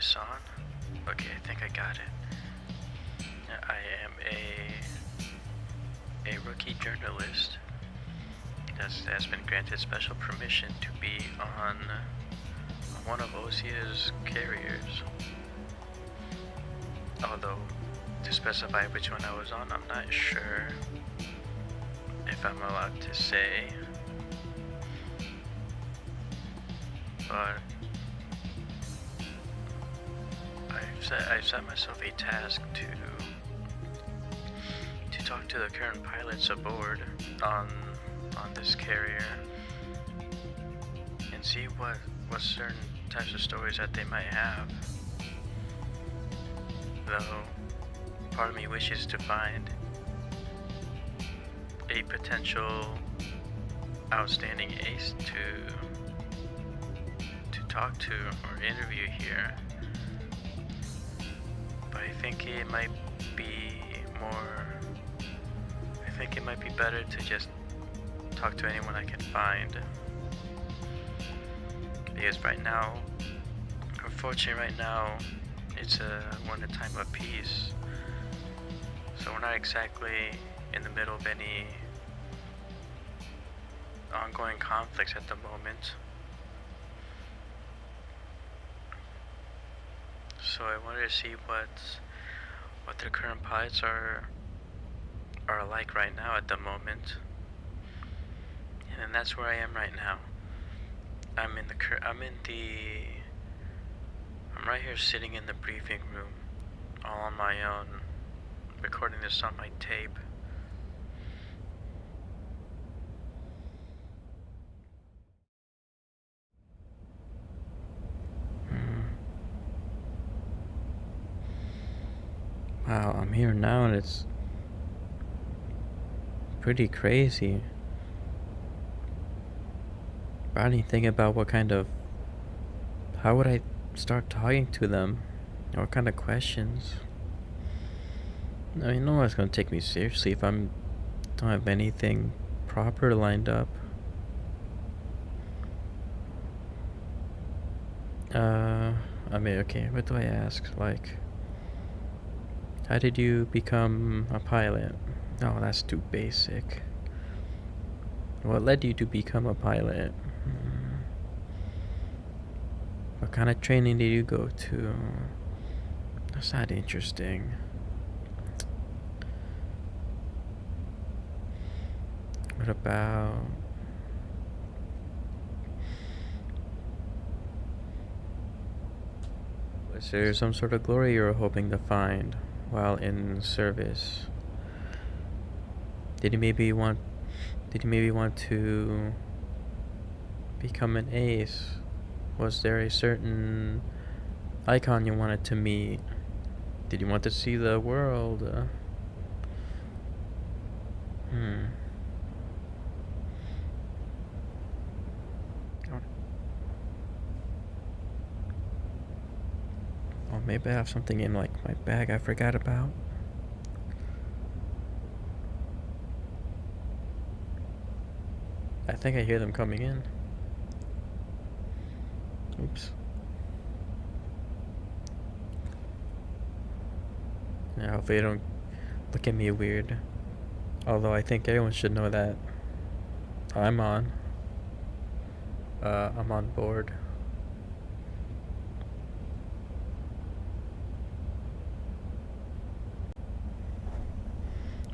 this on? Okay, I think I got it. I am a rookie journalist that's been granted special permission to be on one of Osia's carriers. Although, to specify which one I was on, I'm not sure if I'm allowed to say. But I've set myself a task to talk to the current pilots aboard on this carrier and see what certain types of stories that they might have. Though part of me wishes to find a potential outstanding ace to talk to or interview here, but I think it might be better to just talk to anyone I can find, because right now, unfortunately right now, we're in a time of peace, so we're not exactly in the middle of any ongoing conflicts at the moment. So I wanted to see what the current pilots are like right now at the moment, and that's where I am right now. I'm right here sitting in the briefing room, all on my own, recording this on my tape. Wow, I'm here now and it's pretty crazy. I didn't think about how would I start talking to them? What kind of questions? I mean, no one's gonna take me seriously if I don't have anything proper lined up. I mean, okay, what do I ask? Like, how did you become a pilot? Oh, that's too basic. What led you to become a pilot? What kind of training did you go to? That's not interesting. What about... Was there some sort of glory you were hoping to find while in service? Did you maybe want to become an ace? Was there a certain icon you wanted to meet? Did you want to see the world? Oh, maybe I have something in like my bag I forgot about. I think I hear them coming in. Oops. Yeah, hopefully they don't look at me weird. Although I think everyone should know that I'm on board.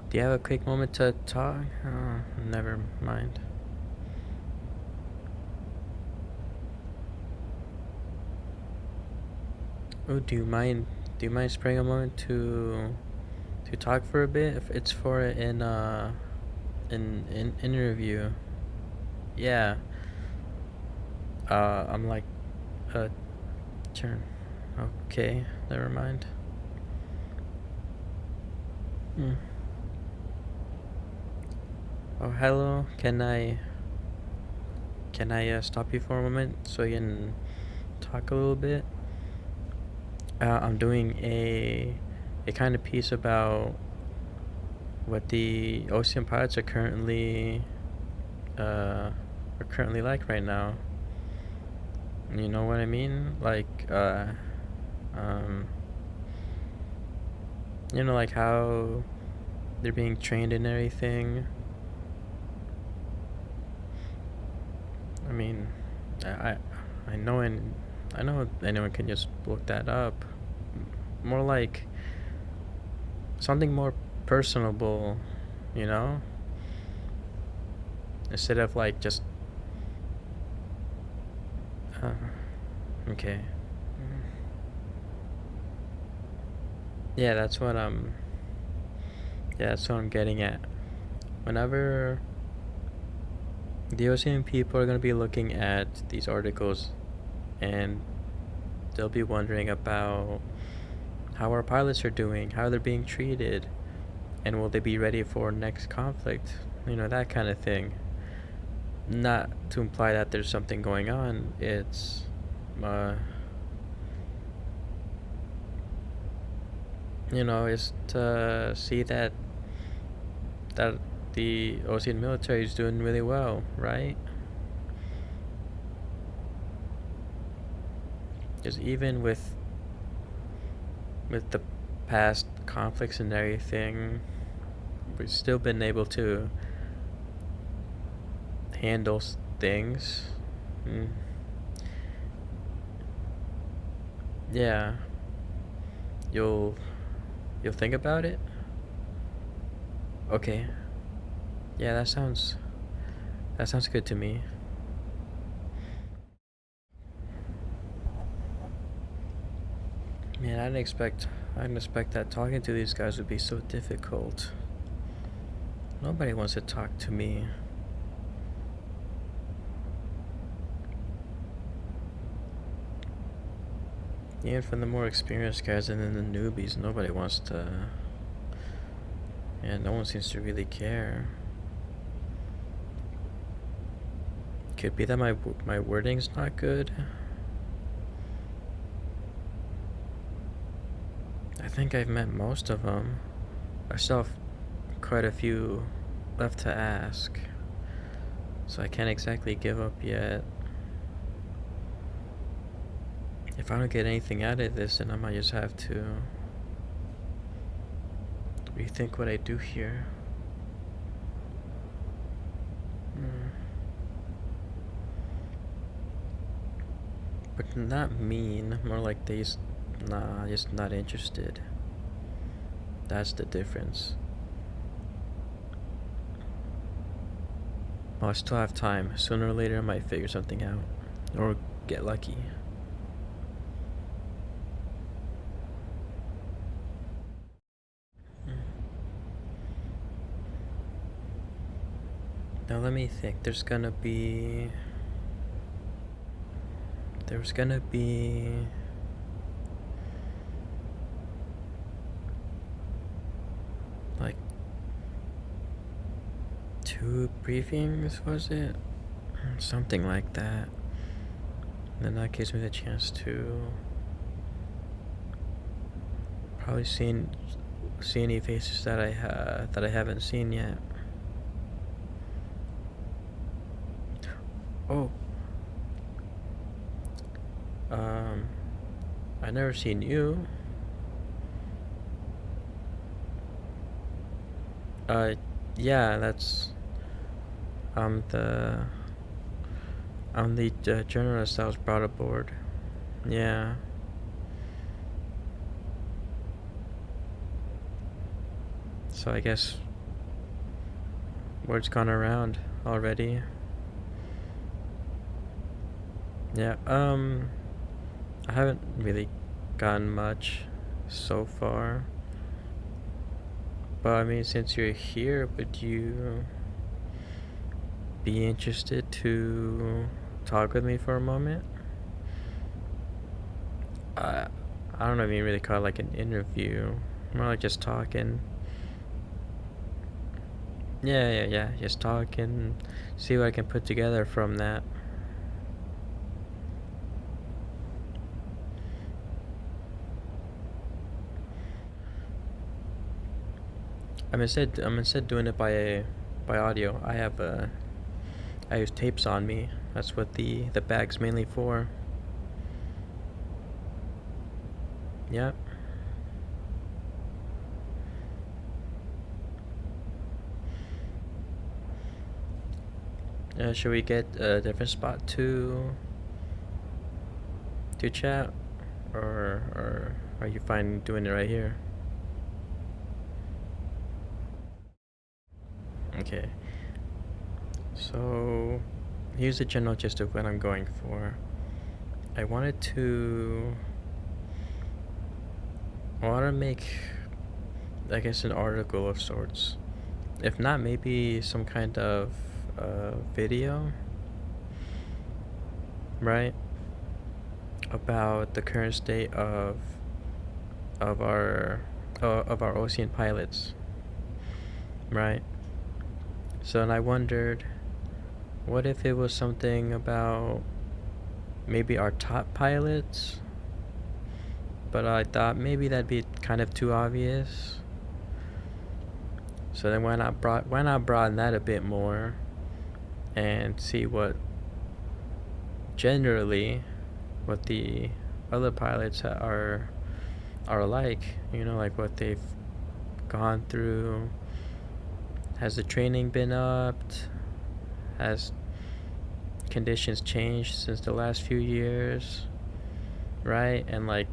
Do you have a quick moment to talk? Oh, never mind. Oh, do you mind sparing a moment to talk for a bit? If it's for an interview. Yeah. I'm like turn. Okay, never mind. Oh, hello. Can I stop you for a moment so you can talk a little bit? I'm doing a kind of piece about what the ocean pilots are currently like right now. You know what I mean? Like Um, you know, like how they're being trained and everything. I mean, I, I know, and I know anyone can just look that up. More like something more personable, you know, instead of like just. Okay. Yeah, that's what I'm. Yeah, that's what I'm getting at. Whenever the ocean people are gonna be looking at these articles, and they'll be wondering about how our pilots are doing, how they're being treated, and will they be ready for next conflict? You know, that kind of thing. Not to imply that there's something going on. It's, you know, it's to see that the Ocean military is doing really well, right? Because even with the past conflicts and everything, we've still been able to handle things. Mm. Yeah, you'll you'll think about it. Okay. Yeah, that sounds good to me. Man, I didn't expect that talking to these guys would be so difficult. Nobody wants to talk to me. Even from the more experienced guys and then the newbies, nobody wants to. Yeah, no one seems to really care. Could be that my wording's not good. I think I've met most of them. I still have quite a few left to ask, so I can't exactly give up yet. If I don't get anything out of this, then I might just have to rethink what I do here. But not mean, more like they just, nah, just not interested. That's the difference. Well, I still have time. Sooner or later, I might figure something out. Or get lucky. Now let me think. There's gonna be like 2 briefings, was it? Something like that. And then that gives me the chance to probably see any faces that I haven't seen yet. Oh. I never seen you. Yeah, that's the I'm the journalist that was brought aboard. Yeah. So I guess word's gone around already. Yeah, I haven't really gotten much so far. But I mean, since you're here, would you be interested to talk with me for a moment? I I don't know if you really call it like an interview. More like just talking. Yeah. Just talking. See what I can put together from that. I'm instead doing it by audio. I use tapes on me. That's what the bag's mainly for. Yep. Should we get a different spot to chat, or are you fine doing it right here? Okay. So here's the general gist of what I'm going for. I want to make, I guess, an article of sorts. If not, maybe some kind of video, right? About the current state of our ocean pilots, right? So, and I wondered, what if it was something about maybe our top pilots? But I thought maybe that'd be kind of too obvious. So then why not broaden that a bit more and see what generally what the other pilots are like, you know, like what they've gone through. Has the training been upped? Has conditions changed since the last few years, right? And like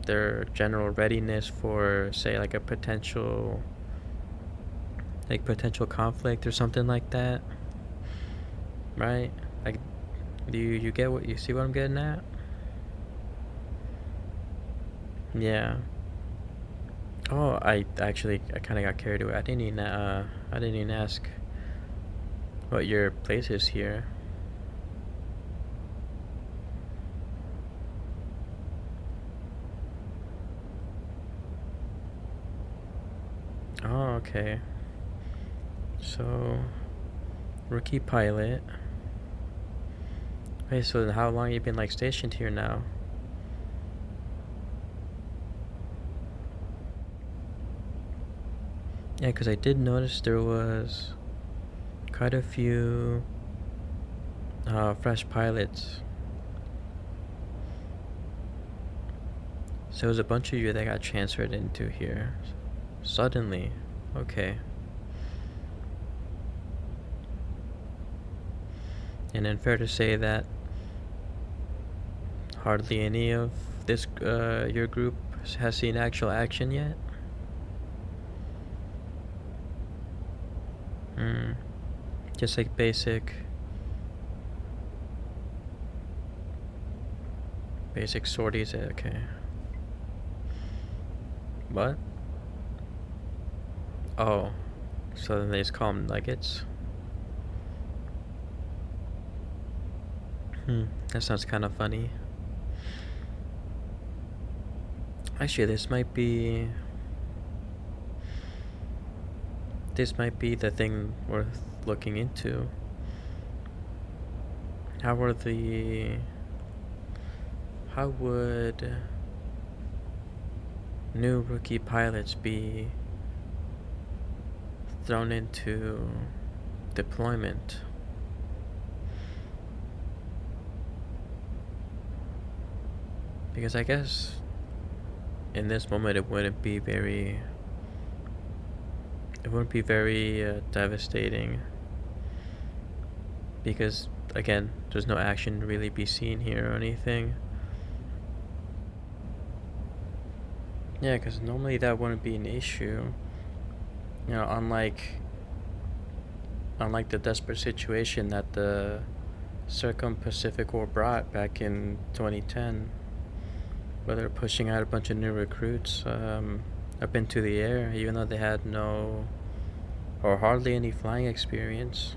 their general readiness for, say, like a potential conflict or something like that, right? Like, do you get what you see what I'm getting at? Yeah. Oh, I kind of got carried away. I didn't even ask what your place is here. Oh, okay. So, rookie pilot. Hey, so how long you been like stationed here now? Yeah, because I did notice there was quite a few fresh pilots. So it was a bunch of you that got transferred into here suddenly. Okay. And then fair to say that hardly any of this your group has seen actual action yet? Just like basic sorties. Okay. What? Oh, so then they just call them nuggets? That sounds kind of funny. Actually, this might be the thing worth looking into. How would new rookie pilots be thrown into deployment? Because I guess in this moment it wouldn't be very devastating, because again, there's no action to really be seen here or anything. Yeah, because normally that wouldn't be an issue. You know, unlike the desperate situation that the Circum-Pacific War brought back in 2010, where they're pushing out a bunch of new recruits up into the air, even though they had no or hardly any flying experience.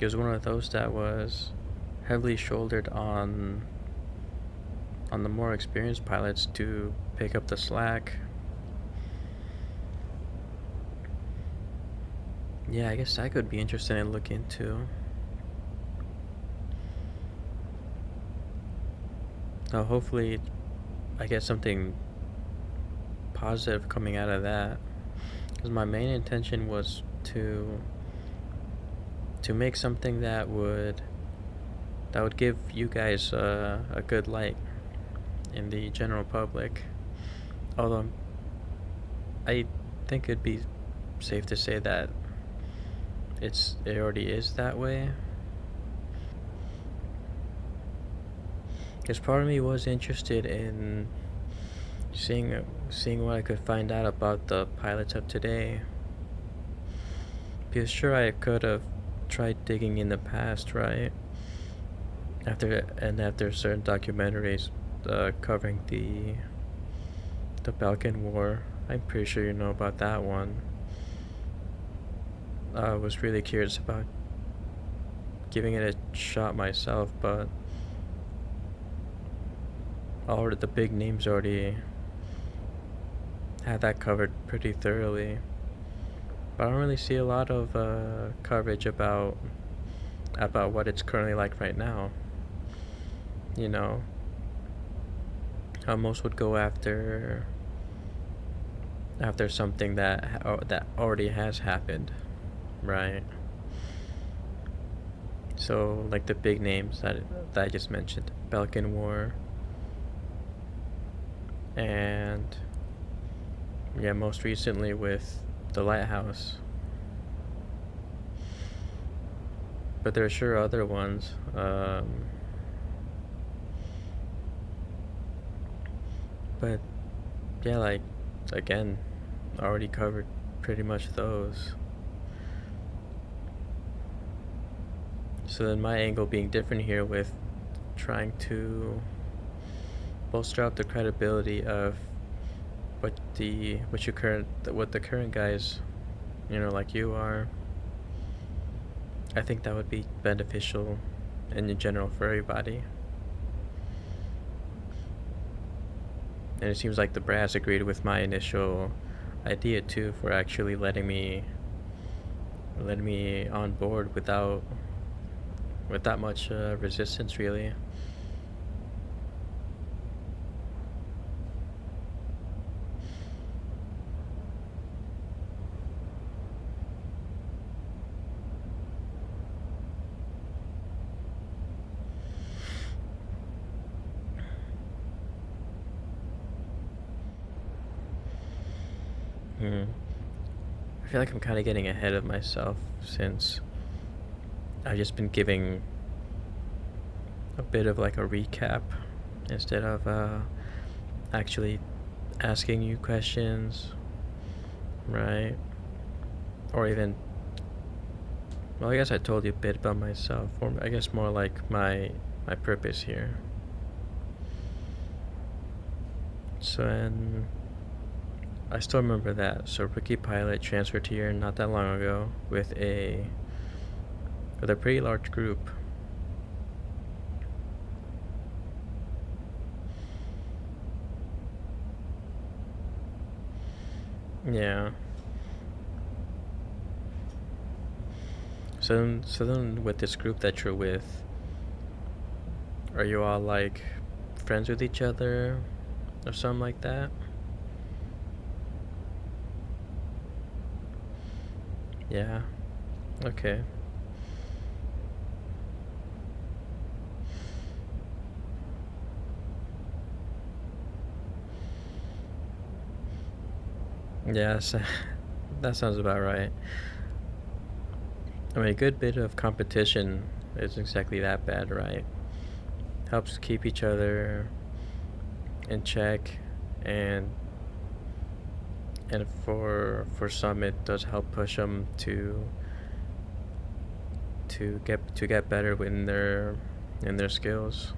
It was one of those that was heavily shouldered on the more experienced pilots to pick up the slack. Yeah, I guess that could be interesting to look into. Now, hopefully, I get something positive coming out of that, because my main intention was to make something that would that would give you guys a good light in the general public. Although I think it'd be safe to say that it already is that way. Because part of me was interested in seeing what I could find out about the pilots of today. Because sure, I could have tried digging in the past, right? After certain documentaries covering the Balkan War, I'm pretty sure you know about that one. I was really curious about giving it a shot myself, but all of the big names already had that covered pretty thoroughly. But I don't really see a lot of coverage about what it's currently like right now. You know, how most would go after something that already has happened, right? So like the big names that I just mentioned, Balkan War, and yeah, most recently with the Lighthouse. But there are sure other ones. But yeah, like again, already covered pretty much those. So then my angle being different here with trying to bolster up the credibility of what the current guys, like you are. I think that would be beneficial in general for everybody. And it seems like the brass agreed with my initial idea too, for actually letting me on board without much resistance, really. I feel like I'm kind of getting ahead of myself, since I've just been giving a bit of like a recap instead of actually asking you questions, right? Or even, well, I guess I told you a bit about myself, or I guess more like my purpose here. So, and I still remember that. So rookie pilot transferred here not that long ago with a pretty large group. Yeah. So then with this group that you're with, are you all like friends with each other or something like that? Yeah. Okay. Yes, that sounds about right. I mean, a good bit of competition isn't exactly that bad, right? Helps keep each other in check, and for some it does help push them to get better in their skills.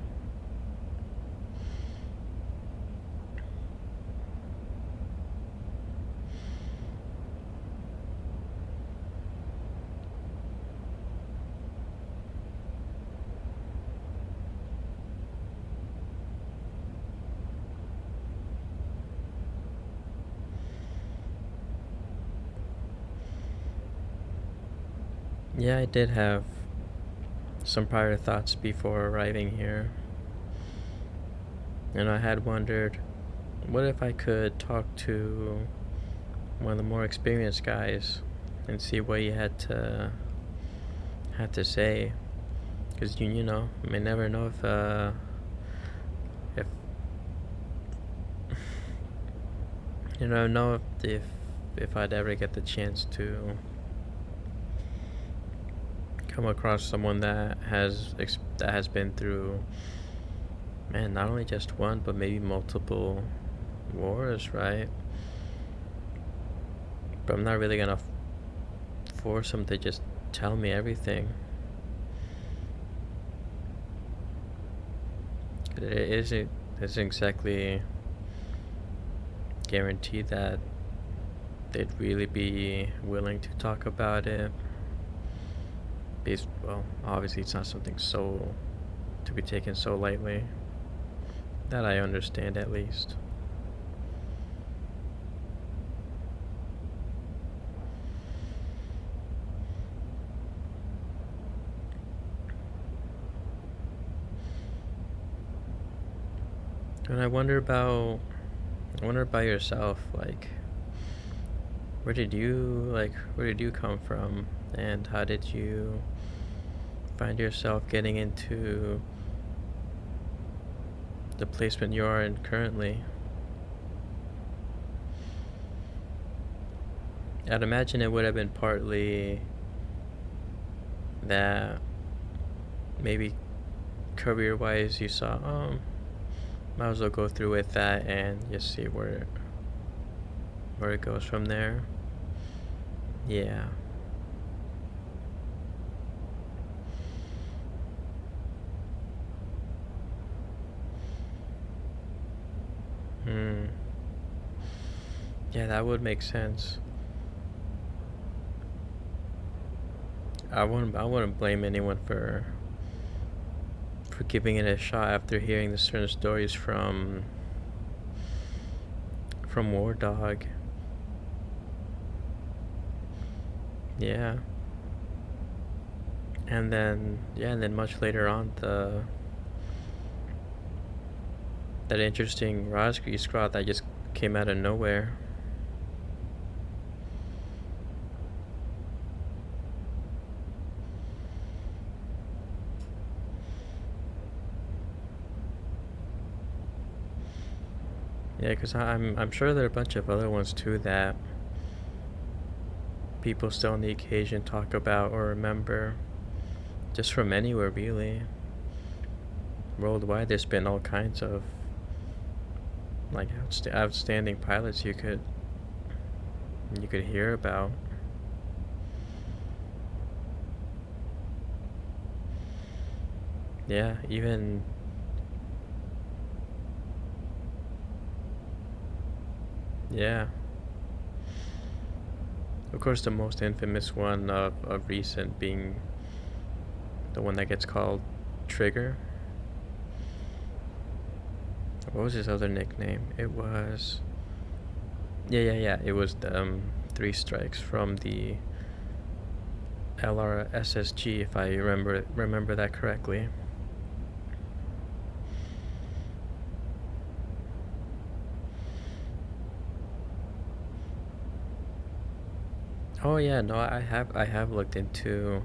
Yeah, I did have some prior thoughts before arriving here, and I had wondered, what if I could talk to one of the more experienced guys and see what he had to say? Because you know, you may never know if you know if I'd ever get the chance to come across someone that has been through, man, not only just one but maybe multiple wars, right? But I'm not really gonna force them to just tell me everything. It isn't exactly guaranteed that they'd really be willing to talk about it. Because, well, obviously it's not something so to be taken so lightly. That I understand, at least. And I wonder about yourself, like where did you come from, and how did you find yourself getting into the placement you are in currently? I'd imagine it would have been partly that maybe career-wise you saw, might as well go through with that and just see where it goes from there. Yeah. Yeah, that would make sense. I wouldn't blame anyone for giving it a shot after hearing the certain stories from War Dog. Yeah. And then much later on, that interesting Rosgri scrawl that just came out of nowhere. Yeah, because I'm sure there are a bunch of other ones too that people still on the occasion talk about or remember, just from anywhere really. Worldwide, there's been all kinds of like outstanding pilots you could hear about. Yeah, even yeah. Of course, the most infamous one of recent being the one that gets called Trigger. What was his other nickname? It was... Yeah. It was the 3 strikes from the LRSSG, if I remember that correctly. Oh yeah, no, I have looked into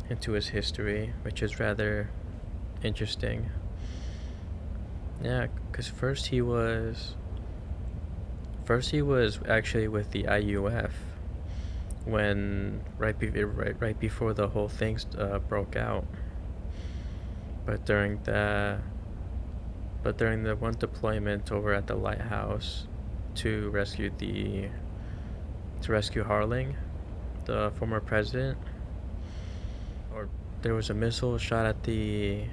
his history, which is rather interesting. Yeah, because first he was actually with the IUF when right before the whole thing broke out. But during the one deployment over at the lighthouse to rescue Harling, the former president, or there was a missile shot at the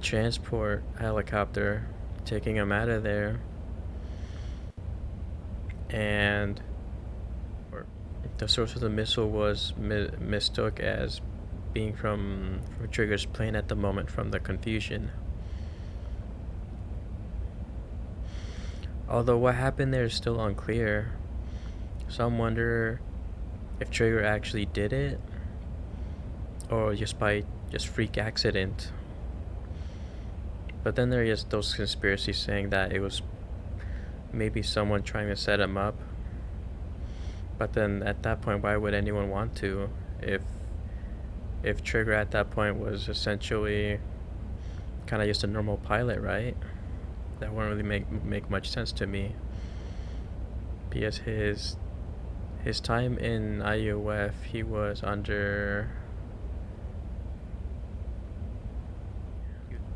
transport helicopter, taking him out of there, and the source of the missile was mistook as being from Trigger's plane at the moment from the confusion. Although what happened there is still unclear. Some wonder if Trigger actually did it, or just by freak accident. But then there is those conspiracies saying that it was maybe someone trying to set him up. But then at that point, why would anyone want to? If if Trigger at that point was essentially kind of just a normal pilot, right? That wouldn't really make much sense to me, because his time in IUF, he was under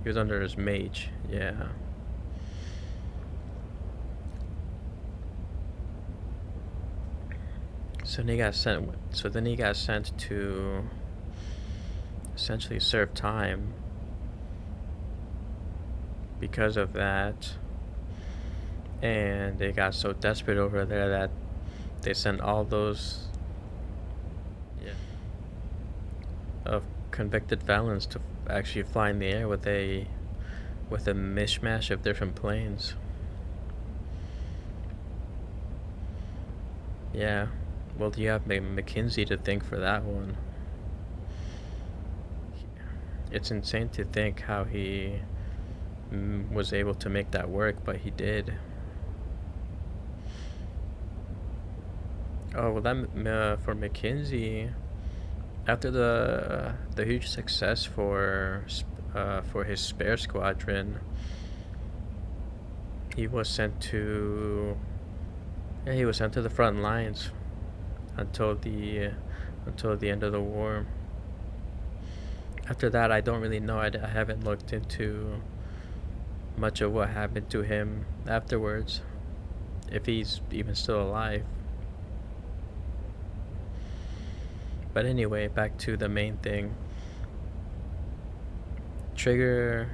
his mage, yeah. So then he got sent to essentially serve time because of that, and they got so desperate over there that they sent all those of convicted felons to actually fly in the air with a mishmash of different planes. Yeah, well, you have McKinsey to thank for that one. It's insane to think how he was able to make that work, but he did. Oh, well, that for McKinsey, after the huge success for his spare squadron, he was sent to the front lines until the end of the war. After that, I don't really know. I haven't looked into much of what happened to him afterwards, if he's even still alive. But anyway, back to the main thing. Trigger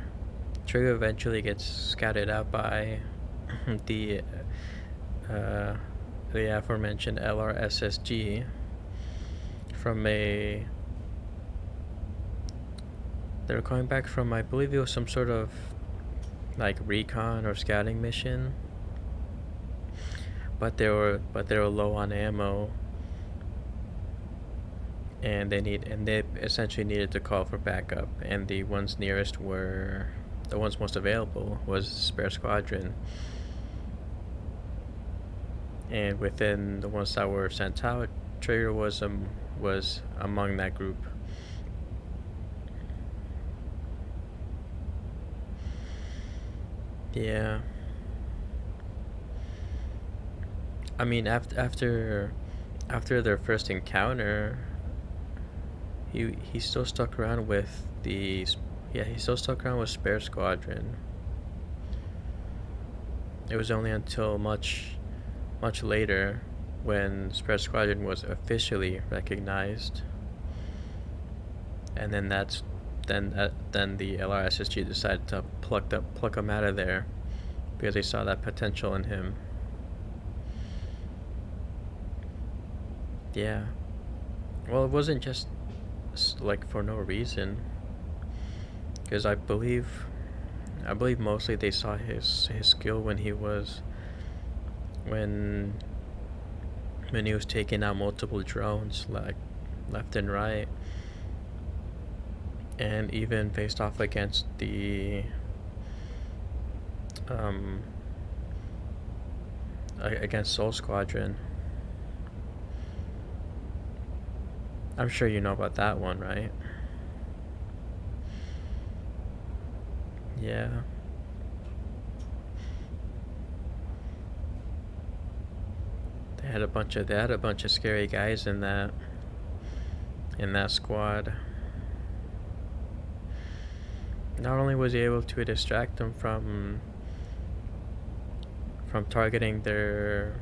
eventually gets scouted out by the aforementioned LRSSG from they were coming back from, I believe it was some sort of like recon or scouting mission, but they were low on ammo, and they essentially needed to call for backup, and the ones most available was spare squadron. And within the ones that were sent out, Trigger was among that group. Yeah. I mean, after their first encounter, he still stuck around with Spare Squadron. It was only until much later, when Spare Squadron was officially recognized, and then the LRSSG decided to pluck him out of there because they saw that potential in him. Yeah. Well, it wasn't just like for no reason, because I believe mostly they saw his skill when he was taking out multiple drones, like left and right, and even faced off against the against Soul Squadron. I'm sure you know about that one, right? Yeah. They had a bunch of scary guys in that squad. Not only was he able to distract them from targeting their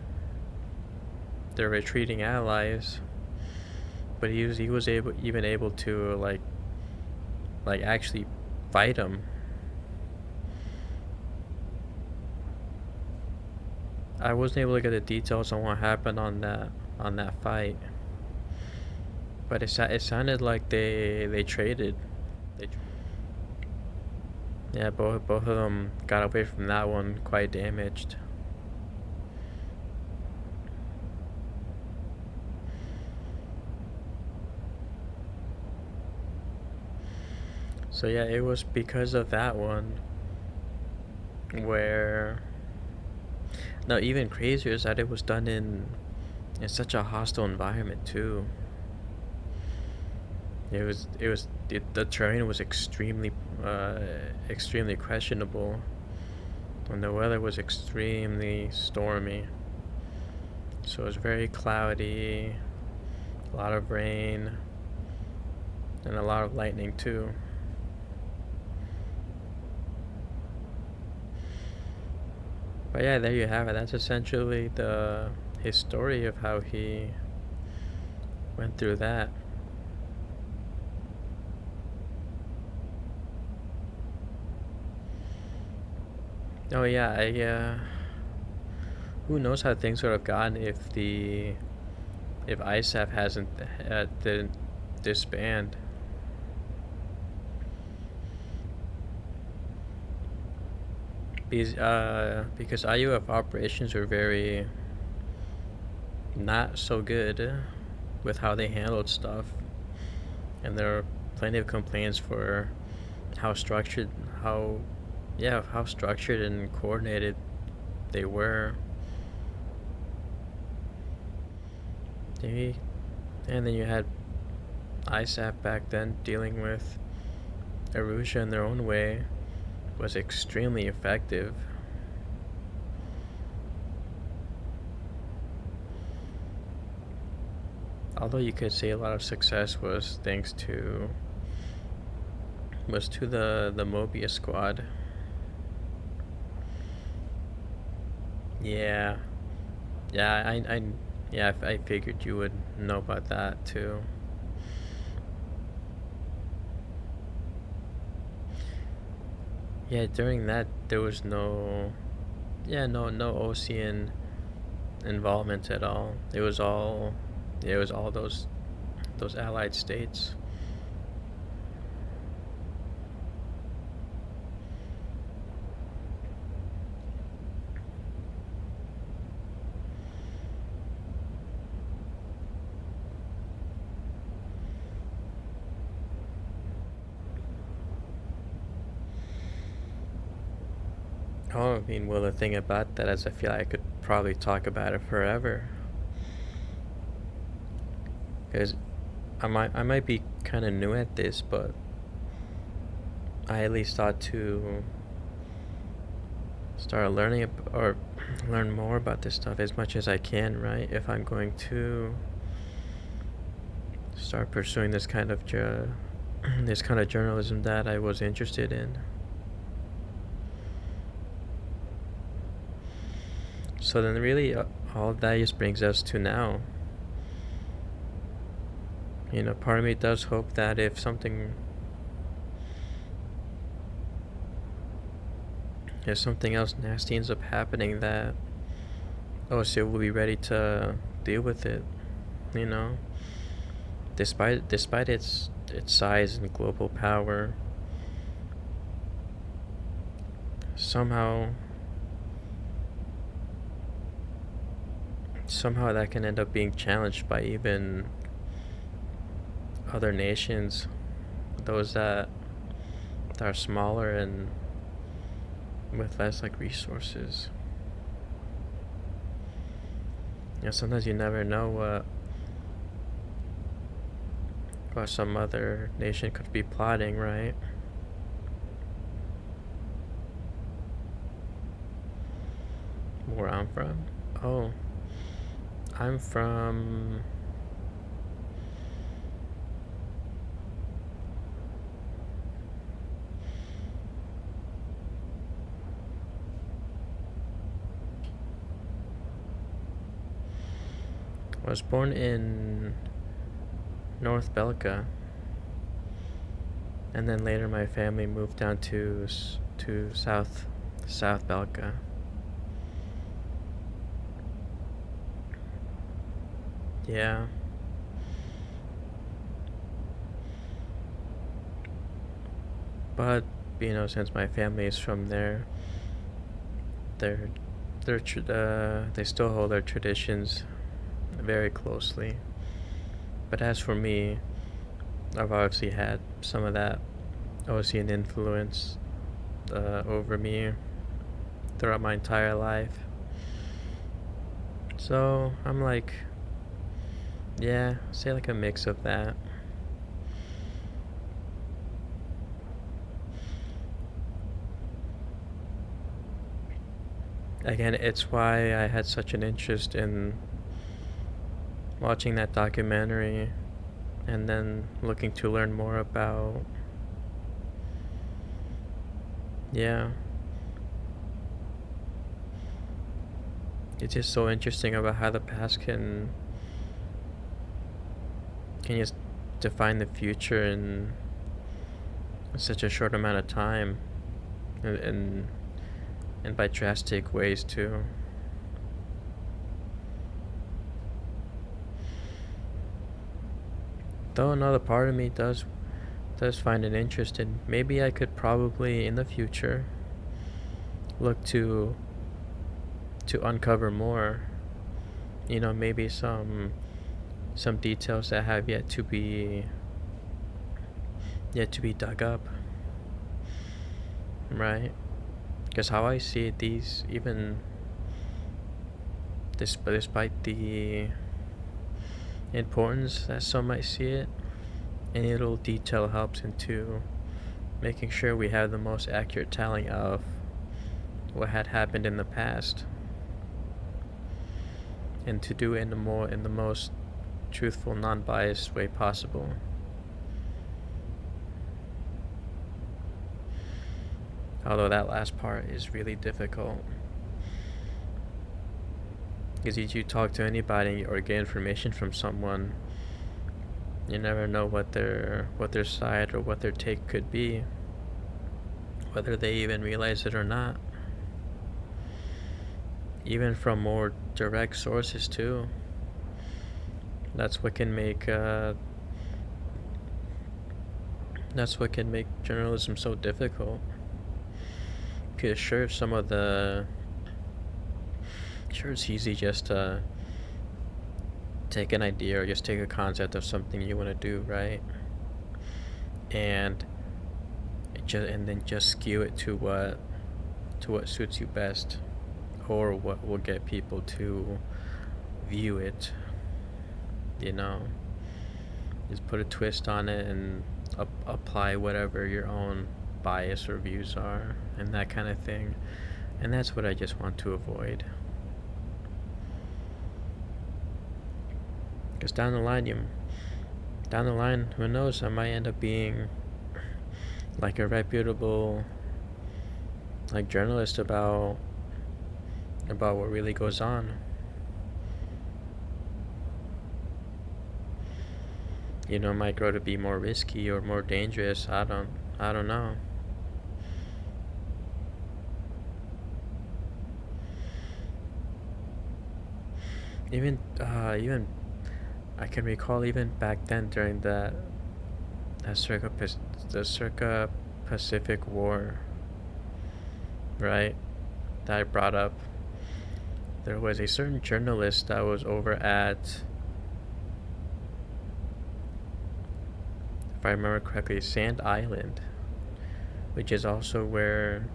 retreating allies, but he was able to like actually fight them. I wasn't able to get the details on what happened on that fight, but it sounded like they traded. Yeah, both of them got away from that one quite damaged. So yeah, it was because of that one where... No, even crazier is that it was done in such a hostile environment too. The terrain was extremely questionable, and the weather was extremely stormy. So it was very cloudy, a lot of rain, and a lot of lightning too. But yeah, there you have it. That's essentially his story of how he went through that. Oh yeah, who knows how things would have gone if ISAF hasn't didn't disband. Because IUF operations were very not so good with how they handled stuff, and there are plenty of complaints for how structured how structured and coordinated they were. And then you had ISAF back then dealing with Arusha in their own way was extremely effective. Although you could say a lot of success was thanks to the Mobius squad. Yeah. I figured you would know about that too. Yeah, during that there was no Ocean involvement at all. It was all those allied states. Oh, I mean, well, the thing about that is I feel like I could probably talk about it forever. Because I might be kind of new at this, but I at least thought to start learning or learn more about this stuff as much as I can, right? If I'm going to start pursuing this kind of journalism that I was interested in. So then really all of that just brings us to now. You know, part of me does hope that if something else nasty ends up happening, that OSU will be ready to deal with it, you know. Despite its size and global power, somehow that can end up being challenged by even other nations, those that are smaller and with less resources. You know, sometimes you never know what some other nation could be plotting, right? Where I'm from? Oh, I'm from I was born in North Belka, and then later my family moved down to South Belka. Yeah. But you know, since my family is from there, they still hold their traditions very closely. But as for me, I've obviously had some of that Ocean influence over me throughout my entire life. So I'm say a mix of that. again, it's why I had such an interest in watching that documentary and then looking to learn more about, yeah, it's just so interesting about how the past can just define the future in such a short amount of time, and by drastic ways too. Though another part of me does find it interesting. Maybe I could probably in the future look to uncover more. You know, maybe some details that have yet to be dug up. Right? Because how I see it, these, even despite the importance that some might see it, any little detail helps into making sure we have the most accurate telling of what had happened in the past, and to do it in the most truthful, non-biased way possible. Although that last part is really difficult, because if you talk to anybody or get information from someone, you never know what their side or what their take could be, whether they even realize it or not. Even from more direct sources too. That's what can make journalism so difficult. Because sure, it's easy just to take an idea or just take a concept of something you want to do, right? And then just skew it to what suits you best, or what will get people to view it. You know, just put a twist on it and apply whatever your own bias or views are, and that kind of thing. And that's what I just want to avoid. Because down the line, who knows, I might end up being like a reputable journalist about what really goes on. You know, might grow to be more risky or more dangerous. I don't know. Even I can recall even back then during the circa Pacific War, right? That I brought up. There was a certain journalist that was over at, if I remember correctly, Sand Island, which is also where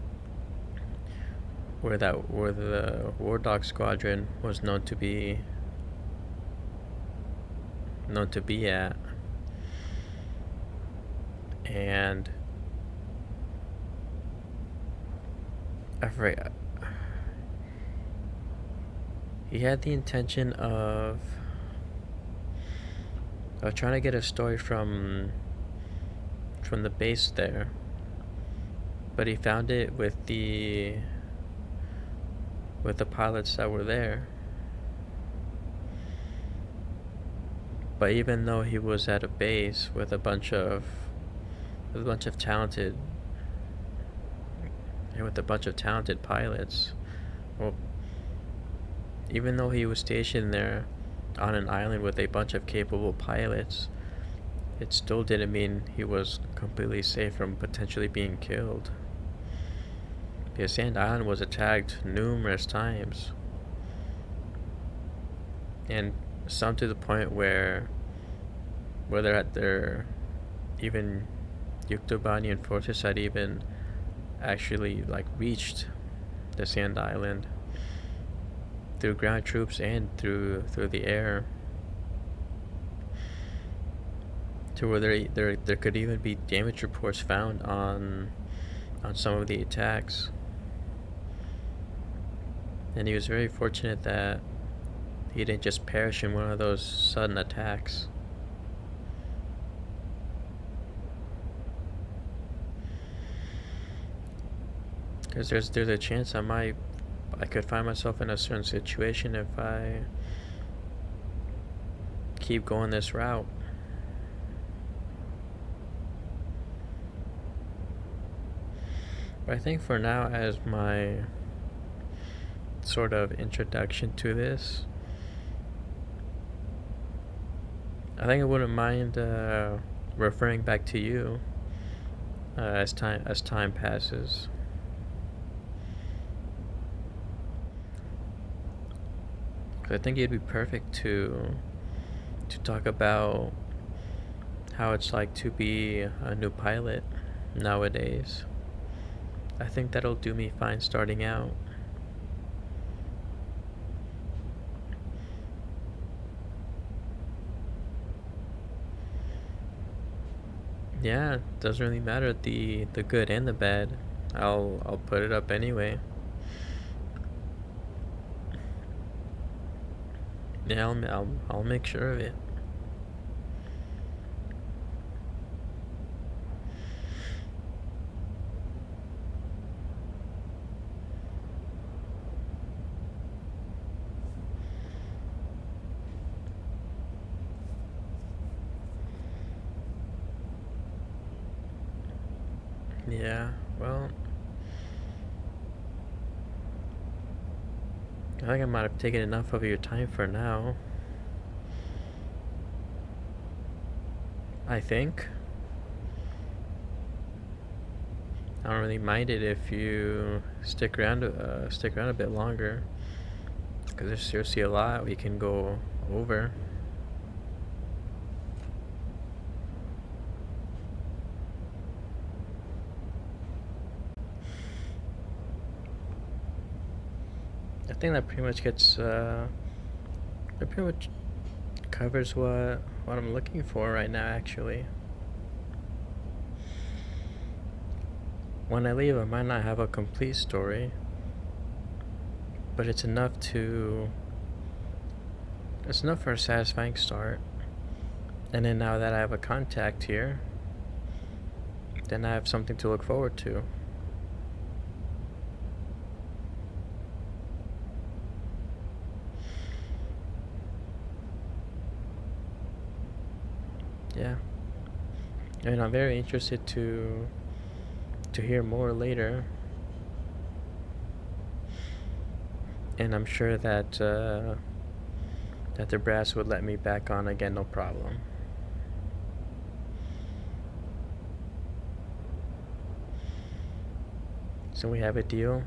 the War Dog Squadron was known to be at. And I forget, he had the intention of trying to get a story from the base there, but he found it with the pilots that were there. But even though he was at a base with a bunch of talented pilots, well, even though he was stationed there on an island with a bunch of capable pilots, it still didn't mean he was completely safe from potentially being killed. Because Sand Island was attacked numerous times, and some to the point where they're at their, even Yuktobanian forces had even actually reached the Sand Island through ground troops and through the air, to where there could even be damage reports found on some of the attacks. And he was very fortunate that he didn't just perish in one of those sudden attacks. Because there's a chance I could find myself in a certain situation if I keep going this route. But I think for now, as my sort of introduction to this, I think I wouldn't mind referring back to you as time passes. I think it'd be perfect to talk about how it's like to be a new pilot nowadays. I think that'll do me fine starting out. Yeah, it doesn't really matter the good and the bad. I'll put it up anyway. Yeah, I'll make sure of it. Yeah, well, I think I might have taken enough of your time for now. I think. I don't really mind it if you stick around a bit longer, because there's seriously a lot we can go over. I think that pretty much that pretty much covers what I'm looking for right now, actually. When I leave, I might not have a complete story, but it's enough for a satisfying start. And then now that I have a contact here, then I have something to look forward to. Yeah. And I'm very interested to hear more later. And I'm sure that the brass would let me back on again, no problem. So we have a deal.